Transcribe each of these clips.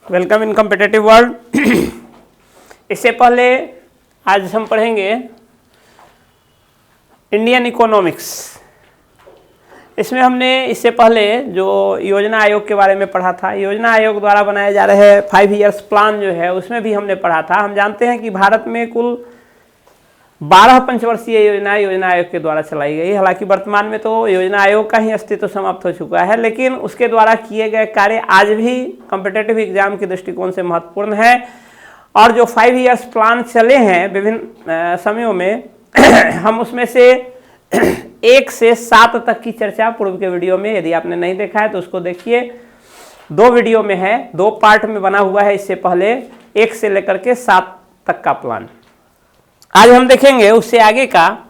Welcome in competitive world. इससे पहले आज हम पढ़ेंगे इंडियन इकोनॉमिक्स। इसमें हमने इससे पहले जो योजना आयोग के बारे में पढ़ा था, योजना आयोग द्वारा बनाए जा रहे 5 ईयर्स प्लान जो है उसमें भी हमने पढ़ा था। हम जानते हैं कि भारत में कुल 12 पंचवर्षीय योजना योजना आयोग के द्वारा चलाई गई। हालांकि वर्तमान में तो योजना आयोग का ही अस्तित्व समाप्त हो चुका है, लेकिन उसके द्वारा किए गए कार्य आज भी कॉम्पिटिटिव एग्जाम के दृष्टिकोण से महत्वपूर्ण है। और जो 5 ईयर्स प्लान चले हैं विभिन्न समयों में हम उसमें से 1 से 7 तक की चर्चा पूर्व के वीडियो में, यदि आपने नहीं देखा है तो उसको देखिए। 2 वीडियो में है, 2 पार्ट में बना हुआ है। इससे पहले 1 से लेकर के 7 तक का प्लान। आज हम देखेंगे उससे आगे का,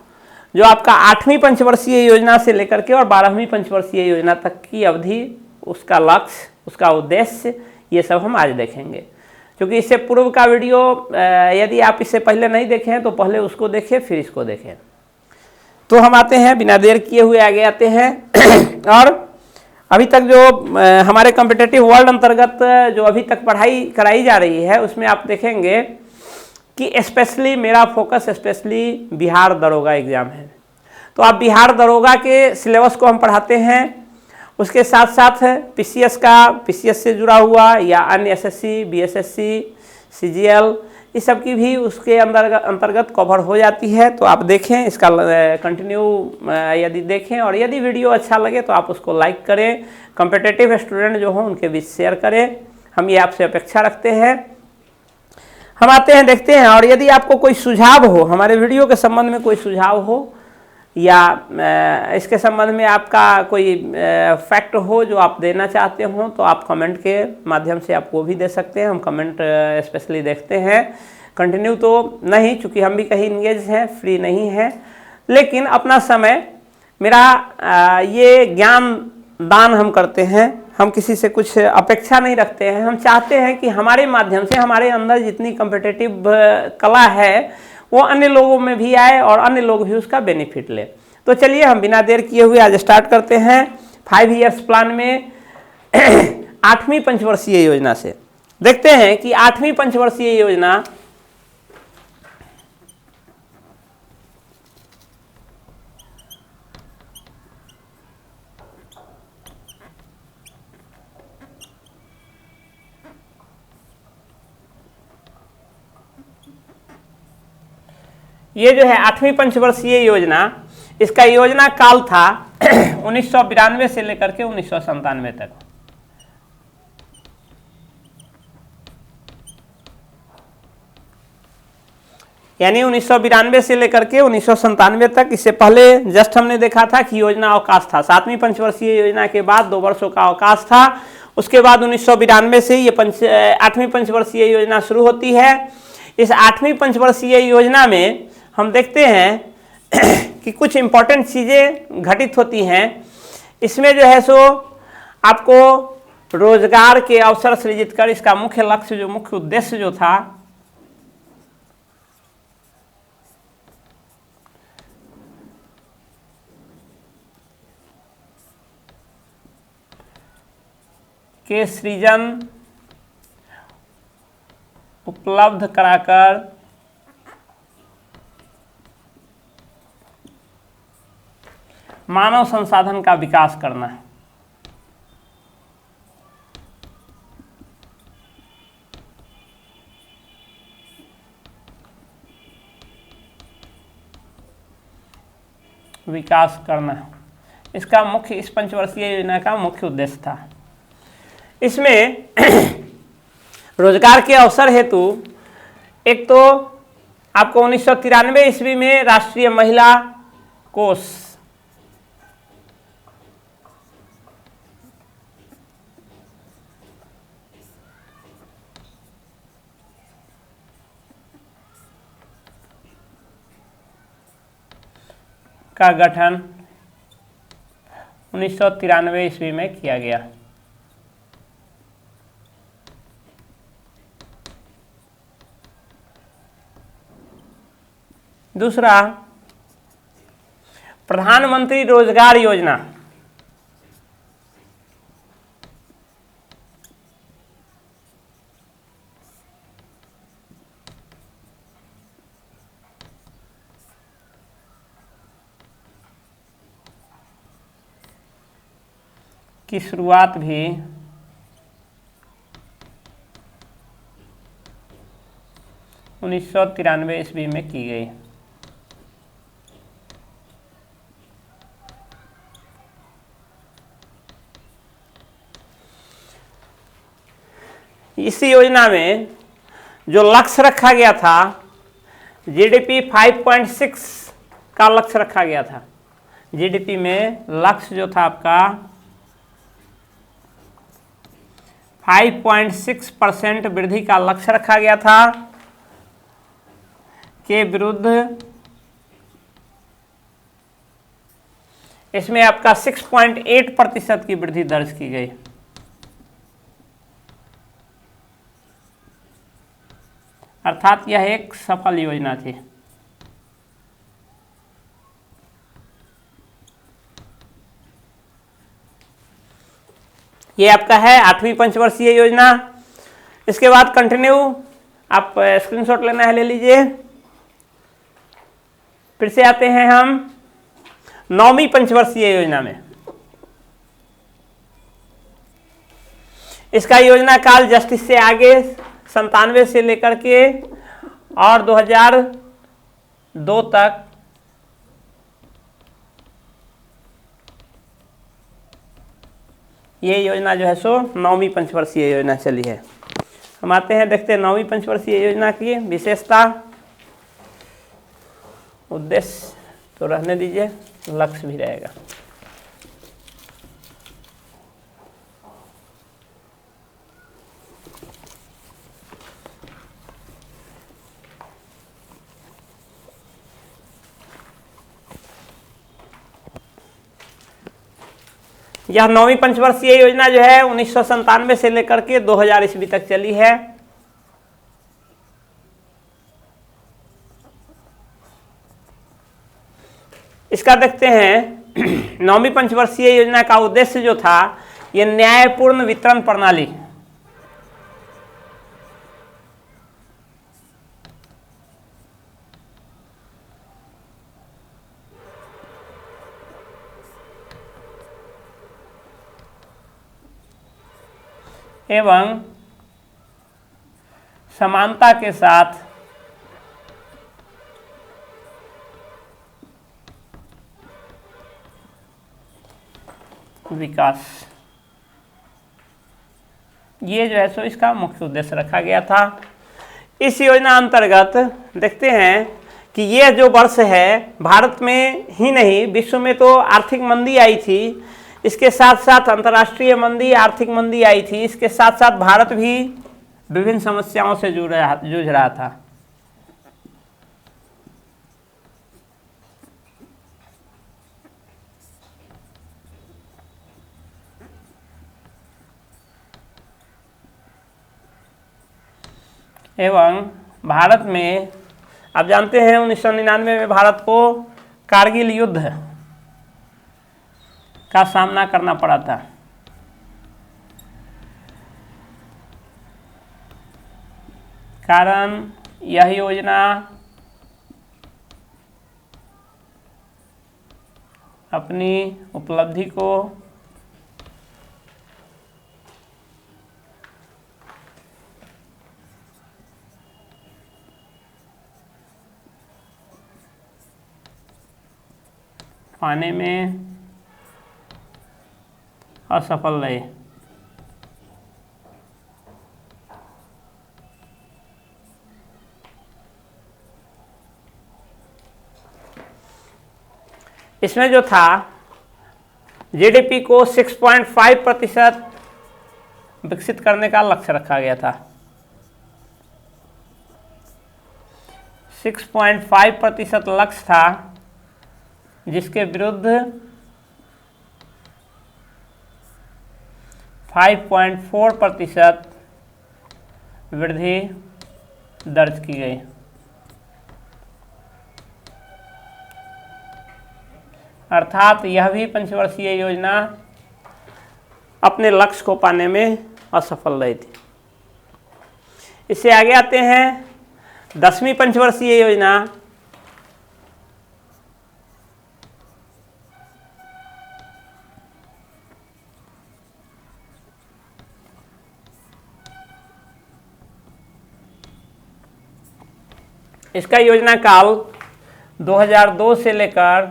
जो आपका 8वीं पंचवर्षीय योजना से लेकर के और 12वीं पंचवर्षीय योजना तक की अवधि, उसका लक्ष्य, उसका उद्देश्य, ये सब हम आज देखेंगे। क्योंकि इससे पूर्व का वीडियो यदि आप इससे पहले नहीं देखे हैं तो पहले उसको देखें फिर इसको देखें। तो हम आते हैं, बिना देर किए हुए आगे आते हैं। और अभी तक जो हमारे कॉम्पिटिटिव वर्ल्ड अंतर्गत जो अभी तक पढ़ाई कराई जा रही है उसमें आप देखेंगे कि स्पेशली मेरा फोकस स्पेशली बिहार दरोगा एग्ज़ाम है। तो आप बिहार दरोगा के सिलेबस को हम पढ़ाते हैं, उसके साथ साथ पीसीएस का, पीसीएस से जुड़ा हुआ या अन्य एसएससी, बीएसएससी, सीजीएल, इस सब की भी उसके अंतर्गत कवर हो जाती है। तो आप देखें, इसका कंटिन्यू यदि देखें, और यदि वीडियो अच्छा लगे तो आप उसको लाइक करें, कॉम्पिटिटिव स्टूडेंट जो हों उनके बीच शेयर करें। हम ये आपसे अपेक्षा रखते हैं। हम आते हैं, देखते हैं। और यदि आपको कोई सुझाव हो, हमारे वीडियो के संबंध में कोई सुझाव हो या इसके संबंध में आपका कोई फैक्ट हो जो आप देना चाहते हो, तो आप कमेंट के माध्यम से आप वो भी दे सकते हैं। हम कमेंट स्पेशली देखते हैं, कंटिन्यू तो नहीं, चूँकि हम भी कहीं इंगेज हैं, फ्री नहीं हैं। लेकिन अपना समय, मेरा ये ज्ञान दान हम करते हैं, हम किसी से कुछ अपेक्षा नहीं रखते हैं। हम चाहते हैं कि हमारे माध्यम से हमारे अंदर जितनी कॉम्पिटिटिव कला है वो अन्य लोगों में भी आए और अन्य लोग भी उसका बेनिफिट ले। तो चलिए हम बिना देर किए हुए आज स्टार्ट करते हैं 5 ईयर्स प्लान में 8वीं पंचवर्षीय योजना से। देखते हैं कि 8वीं पंचवर्षीय योजना ये जो है 8वीं पंचवर्षीय योजना, इसका योजना काल था 1992 से लेकर के 1997 तक। यानी 1992 से लेकर के 1997 तक। इससे पहले जस्ट हमने देखा था कि योजना अवकाश था। 7वीं पंचवर्षीय योजना के बाद 2 वर्षों का अवकाश था। उसके बाद 1992 से ये 8वीं पंचवर्षीय योजना शुरू होती है। इस 8वीं पंचवर्षीय योजना में हम देखते हैं कि कुछ इम्पॉर्टेंट चीज़ें घटित होती हैं। इसमें जो है सो आपको रोजगार के अवसर सृजित कर, इसका मुख्य लक्ष्य, जो मुख्य उद्देश्य जो था, के सृजन उपलब्ध कराकर मानव संसाधन का विकास करना है। विकास करना, इसका मुख्य, इस पंचवर्षीय योजना का मुख्य उद्देश्य था। इसमें रोजगार के अवसर हेतु एक तो आपको 1993 ईस्वी में राष्ट्रीय महिला कोष का गठन 1993 ईस्वी में किया गया। दूसरा, प्रधानमंत्री रोजगार योजना, की शुरुआत भी उन्नीस सौ 93 ईस्वी में की गई। इस योजना में जो लक्ष्य रखा गया था, जीडीपी 5.6 का लक्ष्य रखा गया था। जीडीपी में लक्ष्य जो था आपका 5.6% वृद्धि का लक्ष्य रखा गया था, के विरुद्ध इसमें आपका 6.8% की वृद्धि दर्ज की गई। अर्थात यह एक सफल योजना थी। ये आपका है 8वीं पंचवर्षीय योजना। इसके बाद कंटिन्यू, आप स्क्रीनशॉट लेना है ले लीजिए। फिर से आते हैं हम 9वीं पंचवर्षीय योजना में। इसका योजना काल जस्टिस से आगे 97 से लेकर के और 2002 तक ये योजना जो है सो 9वीं पंचवर्षीय योजना चली है। हम आते हैं, देखते हैं 9वीं पंचवर्षीय योजना की विशेषता। उद्देश्य तो रहने दीजिए, लक्ष्य भी रहेगा। यह 9वीं पंचवर्षीय योजना जो है 1997 से लेकर के 2000 ईस्वी तक चली है। इसका देखते हैं 9वीं पंचवर्षीय योजना का उद्देश्य जो था, यह न्यायपूर्ण वितरण प्रणाली एवं समानता के साथ विकास, ये जो है सो इसका मुख्य उद्देश्य रखा गया था। इस योजना अंतर्गत देखते हैं कि ये जो वर्ष है, भारत में ही नहीं विश्व में तो आर्थिक मंदी आई थी, इसके साथ साथ अंतर्राष्ट्रीय मंदी, आर्थिक मंदी आई थी। इसके साथ साथ भारत भी विभिन्न समस्याओं से जूझ रहा था। एवं भारत में आप जानते हैं 1999 में भारत को कारगिल युद्ध का सामना करना पड़ा था। कारण यह योजना अपनी उपलब्धि को पाने में असफल रहे। इसमें जो था जीडीपी को 6.5% विकसित करने का लक्ष्य रखा गया था। 6.5% लक्ष्य था, जिसके विरुद्ध 5.4% वृद्धि दर्ज की गई। अर्थात यह भी पंचवर्षीय योजना अपने लक्ष्य को पाने में असफल रही थी। इससे आगे आते हैं 10वीं पंचवर्षीय योजना। इसका योजना काल 2002 से लेकर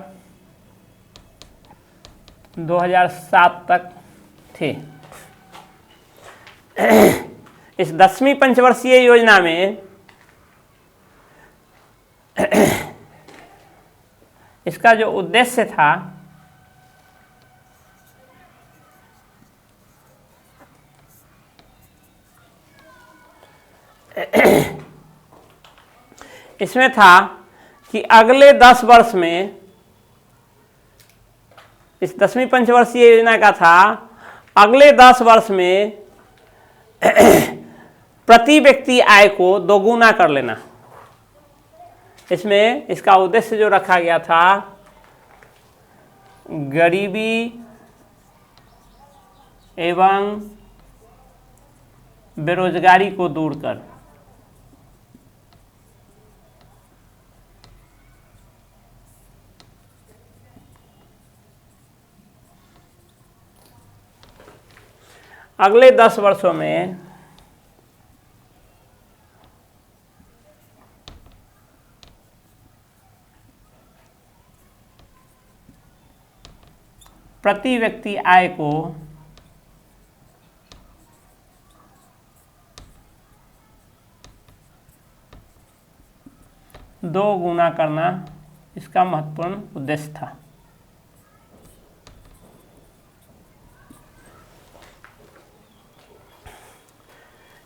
2007 तक थे। इस 10वीं पंचवर्षीय योजना में इसका जो उद्देश्य था इसमें था कि अगले 10 वर्ष में, इस 10वीं पंचवर्षीय योजना का था अगले 10 वर्ष में प्रति व्यक्ति आय को दोगुना कर लेना। इसमें इसका उद्देश्य जो रखा गया था, गरीबी एवं बेरोजगारी को दूर कर अगले 10 वर्षों में प्रति व्यक्ति आय को दो गुना करना इसका महत्वपूर्ण उद्देश्य था।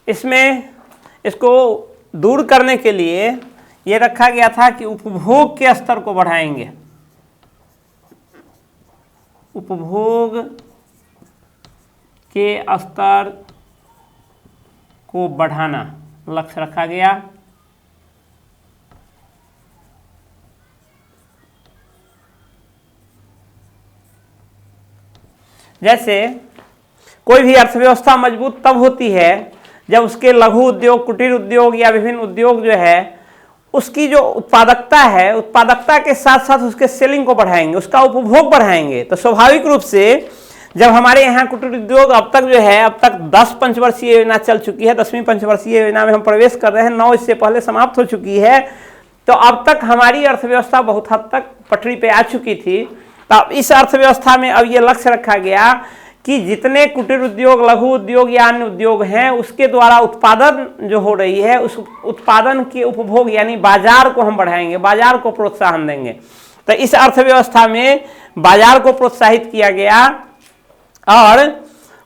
इसमें इसको दूर करने के लिए ये रखा गया था कि उपभोग के स्तर को बढ़ाएंगे। उपभोग के स्तर को बढ़ाना लक्ष्य रखा गया। जैसे कोई भी अर्थव्यवस्था मजबूत तब होती है जब उसके लघु उद्योग, कुटीर उद्योग या विभिन्न उद्योग जो है उसकी जो उत्पादकता है, उत्पादकता के साथ साथ उसके सेलिंग को बढ़ाएंगे, उसका उपभोग बढ़ाएंगे। तो स्वाभाविक रूप से जब हमारे यहाँ कुटीर उद्योग अब तक जो है, अब तक 10 पंचवर्षीय योजना चल चुकी है, 10वीं पंचवर्षीय योजना में हम प्रवेश कर रहे हैं, 9 इससे पहले समाप्त हो चुकी है। तो अब तक हमारी अर्थव्यवस्था बहुत हद तक पटरी पे आ चुकी थी। तो इस अर्थव्यवस्था में अब ये लक्ष्य रखा गया कि जितने कुटीर उद्योग, लघु उद्योग या अन्य उद्योग हैं उसके द्वारा उत्पादन जो हो रही है, उस उत्पादन के उपभोग यानी बाजार को हम बढ़ाएंगे, बाजार को प्रोत्साहन देंगे। तो इस अर्थव्यवस्था में बाजार को प्रोत्साहित किया गया और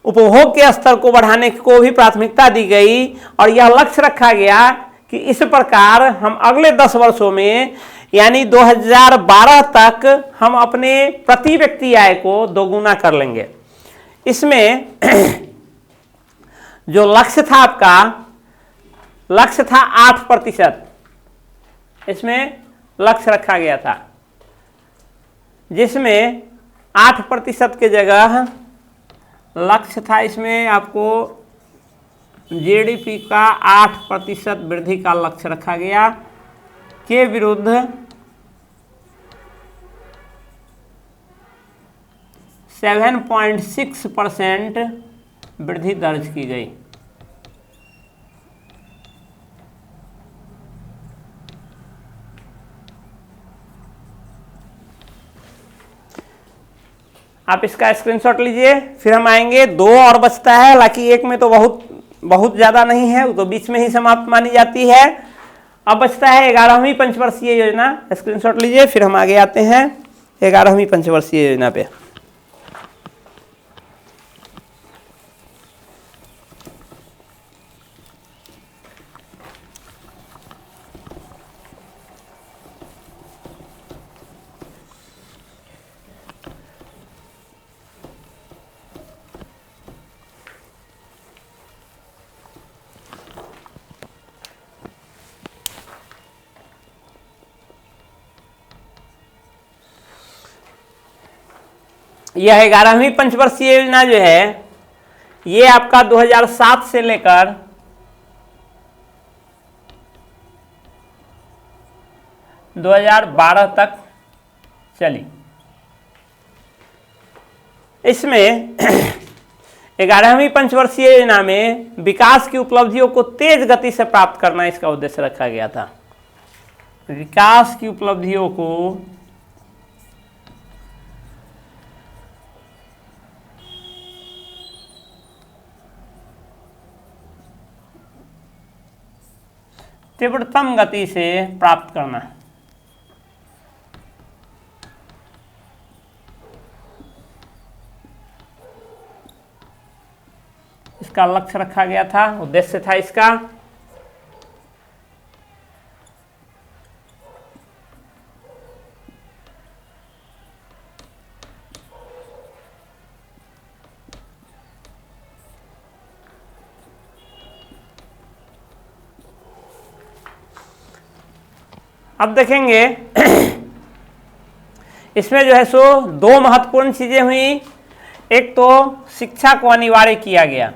उपभोग के स्तर को बढ़ाने को भी प्राथमिकता दी गई और यह लक्ष्य रखा गया कि इस प्रकार हम अगले 10 वर्षों में यानी 2012 तक हम अपने प्रति व्यक्ति आय को दोगुना कर लेंगे। इसमें जो लक्ष्य था आपका, लक्ष्य था 8%। इसमें लक्ष्य रखा गया था जिसमें 8% के जगह लक्ष्य था इसमें आपको जीडीपी का 8% वृद्धि का लक्ष्य रखा गया के विरुद्ध 7.6% वृद्धि दर्ज की गई। आप इसका स्क्रीनशॉट लीजिए, फिर हम आएंगे। 2 और बचता है, हालांकि एक में तो बहुत ज़्यादा नहीं है, वो तो बीच में ही समाप्त मानी जाती है। अब बचता है 11वीं पंचवर्षीय योजना। स्क्रीनशॉट लीजिए, फिर हम आगे आते हैं 11वीं पंचवर्षीय योजना पे। यह 11वीं पंचवर्षीय योजना जो है ये आपका 2007 से लेकर 2012 तक चली। इसमें 11वीं पंचवर्षीय योजना में विकास की उपलब्धियों को तेज गति से प्राप्त करना इसका उद्देश्य रखा गया था। विकास की उपलब्धियों को तीव्रतम गति से प्राप्त करना। इसका लक्ष्य रखा गया था, उद्देश्य था इसका। अब देखेंगे इसमें जो है सो दो महत्वपूर्ण चीजें हुई। एक तो शिक्षा को अनिवार्य किया गया,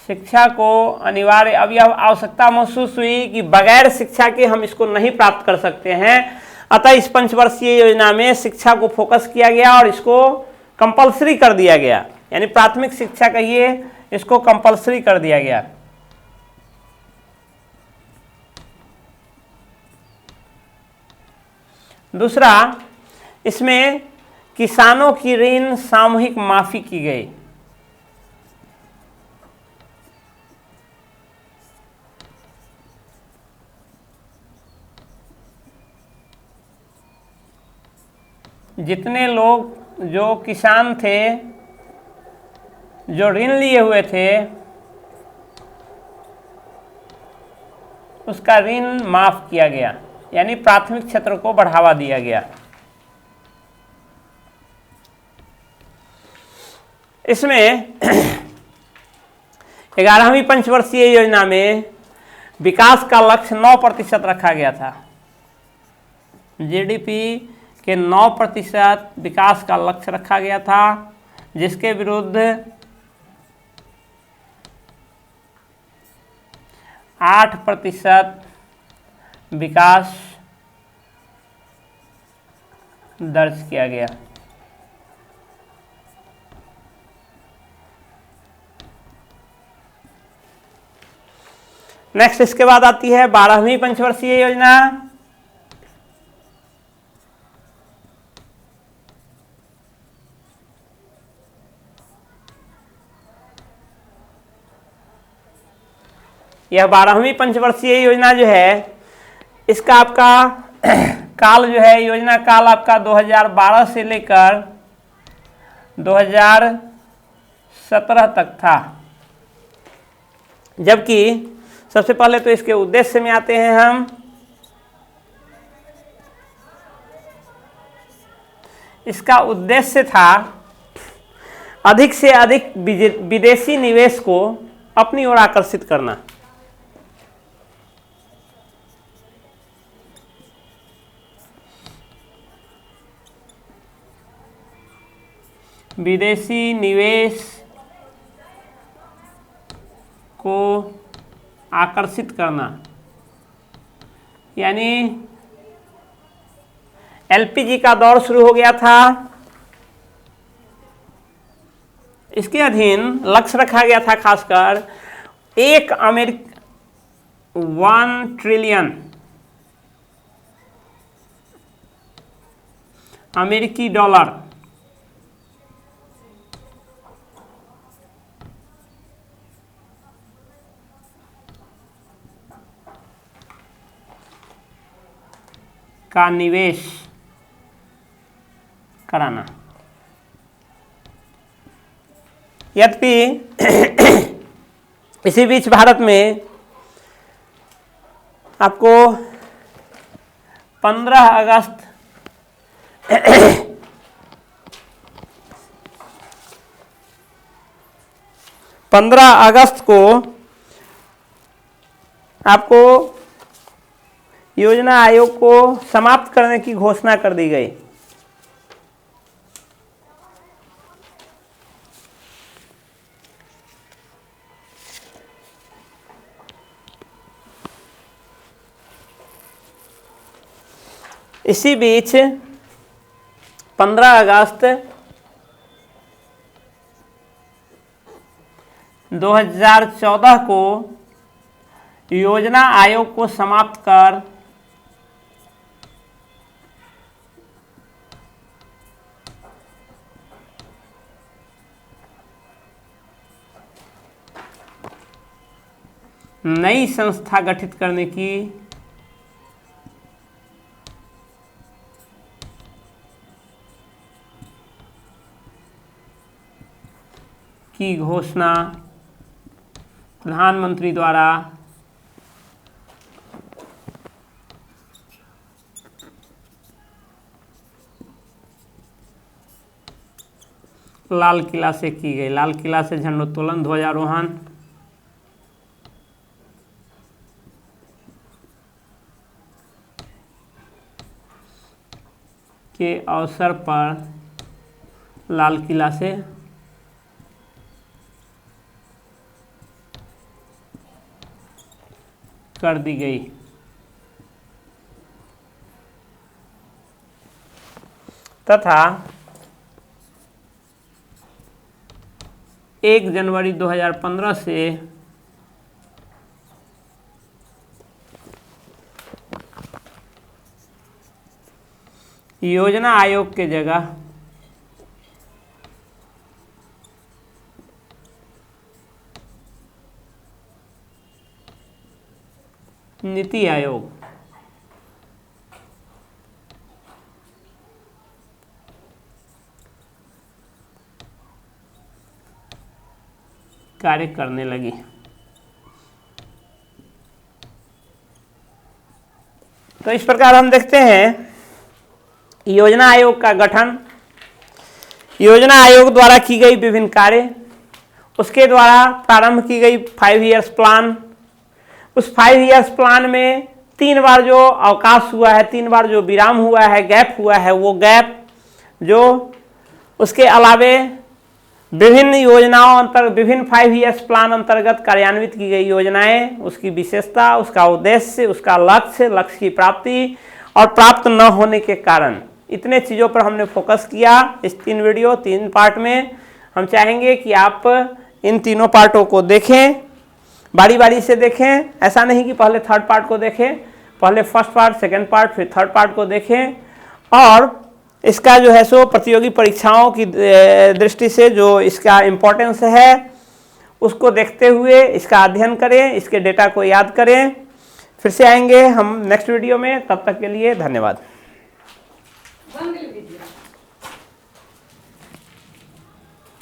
शिक्षा को अनिवार्य, अब यह आवश्यकता महसूस हुई कि बगैर शिक्षा के हम इसको नहीं प्राप्त कर सकते हैं। अतः इस पंचवर्षीय योजना में शिक्षा को फोकस किया गया और इसको कंपलसरी कर दिया गया, यानी प्राथमिक शिक्षा कहिए, इसको कंपलसरी कर दिया गया। दूसरा, इसमें किसानों की ऋण सामूहिक माफी की गई। जितने लोग जो किसान थे, जो ऋण लिए हुए थे, उसका ऋण माफ किया गया, यानी प्राथमिक क्षेत्र को बढ़ावा दिया गया। इसमें 11वीं पंचवर्षीय योजना में विकास का लक्ष्य 9% रखा गया था। जीडीपी के 9% विकास का लक्ष्य रखा गया था, जिसके विरुद्ध 8% विकास दर्ज किया गया। नेक्स्ट इसके बाद आती है 12वीं पंचवर्षीय योजना। यह 12वीं पंचवर्षीय योजना जो है, इसका आपका काल जो है, योजना काल आपका 2012 से लेकर 2017 तक था। जबकि सबसे पहले तो इसके उद्देश्य में आते हैं हम। इसका उद्देश्य था अधिक से अधिक विदेशी निवेश को अपनी ओर आकर्षित करना। विदेशी निवेश को आकर्षित करना, यानी एलपीजी का दौर शुरू हो गया था। इसके अधीन लक्ष्य रखा गया था खासकर 1 ट्रिलियन अमेरिकी डॉलर का निवेश कराना। यद्यपि इसी बीच भारत में आपको 15 अगस्त 15 अगस्त को आपको योजना आयोग को समाप्त करने की घोषणा कर दी गई। इसी बीच 15 अगस्त 2014 को योजना आयोग को समाप्त कर नई संस्था गठित करने की घोषणा प्रधानमंत्री द्वारा लाल किला से की गई। लाल किला से झंडोत्तोलन, ध्वजारोहण के अवसर पर लाल किला से कर दी गई। तथा 1 जनवरी 2015 से योजना आयोग के जगह नीति आयोग कार्य करने लगी। तो इस प्रकार हम देखते हैं योजना आयोग का गठन, योजना आयोग द्वारा की गई विभिन्न कार्य, उसके द्वारा प्रारंभ की गई 5 इयर्स प्लान। उस 5 इयर्स प्लान में 3 बार जो अवकाश हुआ है, 3 बार जो विराम हुआ है, गैप हुआ है, वो गैप जो उसके अलावे विभिन्न योजनाओं विभिन्न 5 इयर्स प्लान अंतर्गत कार्यान्वित की गई योजनाएं, उसकी विशेषता, उसका उद्देश्य, उसका लक्ष्य की प्राप्ति और प्राप्त न होने के कारण, इतने चीज़ों पर हमने फोकस किया। इस 3 पार्ट में हम चाहेंगे कि आप इन तीनों पार्टों को देखें, बारी बारी से देखें। ऐसा नहीं कि पहले 3rd पार्ट को देखें, पहले 1st पार्ट, 2nd पार्ट, फिर 3rd पार्ट को देखें। और इसका जो है सो प्रतियोगी परीक्षाओं की दृष्टि से जो इसका इम्पोर्टेंस है उसको देखते हुए इसका अध्ययन करें, इसके डेटा को याद करें। फिर से आएंगे हम नेक्स्ट वीडियो में, तब तक के लिए धन्यवाद।